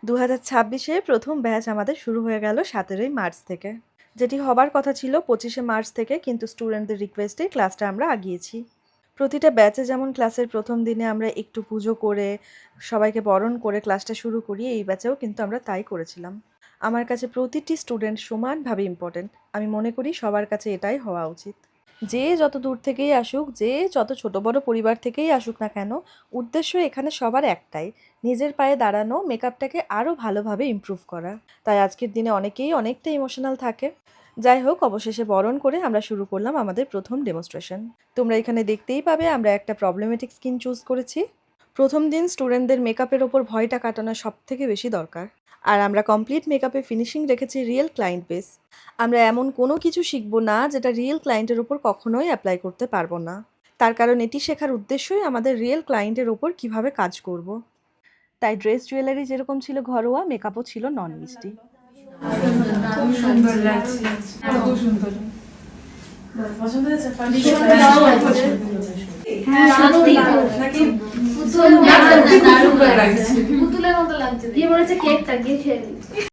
2026-এ প্রথম ব্যাচ আমাদের শুরু হয়ে গেল 17ই মার্চ থেকে। যেটি হবার কথা ছিল 25শে মার্চ থেকে, কিন্তু স্টুডেন্টদের রিকোয়েস্টে ক্লাসটা আমরা আগিয়েছি। প্রতিটা ব্যাচে যেমন ক্লাসের প্রথম দিনে আমরা একটু পুজো করে সবাইকে বরণ করে ক্লাসটা শুরু করি, এই ব্যাচেও কিন্তু আমরা তাই করেছিলাম। আমার কাছে প্রতিটি স্টুডেন্ট সমানভাবে ইম্পর্টেন্ট। আমি মনে করি সবার কাছে এটাই হওয়া উচিত। যে যত দূর থেকেই আসুক, যে যত ছোট বড় পরিবার থেকেই আসুক না কেন, উদ্দেশ্য এখানে সবার একটাই, নিজের পায়ে দাঁড়ানো, মেকআপটাকে আরও ভালোভাবে ইমপ্রুভ করা। তাই আজকের দিনে অনেকেই অনেকটা ইমোশনাল থাকে। যাই হোক, অবশেষে বরণ করে আমরা শুরু করলাম আমাদের প্রথম ডেমনস্ট্রেশন। তোমরা এখানে দেখতেই পাবে আমরা একটা প্রবলেমেটিক স্কিন চুজ করেছি। প্রথম দিন স্টুডেন্টদের মেকআপের ওপর ভয়টা কাটানো সব থেকে বেশি দরকার। আর আমরা কমপ্লিট মেকআপে ফিনিশিং রেখেছি রিয়েল ক্লায়েন্ট বেস। আমরা এমন কোনো কিছু শিখবো না যেটা রিয়েল ক্লায়েন্টের ওপর কখনোই অ্যাপ্লাই করতে পারবো না। তার কারণ এটি শেখার উদ্দেশ্যই আমাদের রিয়েল ক্লায়েন্টের ওপর কিভাবে কাজ করব। তাই ড্রেস জুয়েলারি যেরকম ছিল ঘরোয়া, মেকআপও ছিল নন মিষ্টি। খুব সুন্দর লাগছে, খুব সুন্দর। পছন্দ হয়েছে? হ্যাঁ, নাকি পুতুলের মতো লাগছে। পুতুলের মতো লাগছে, দিয়ে মনে হচ্ছে কেকটা গিয়ে খেয়ে নিই।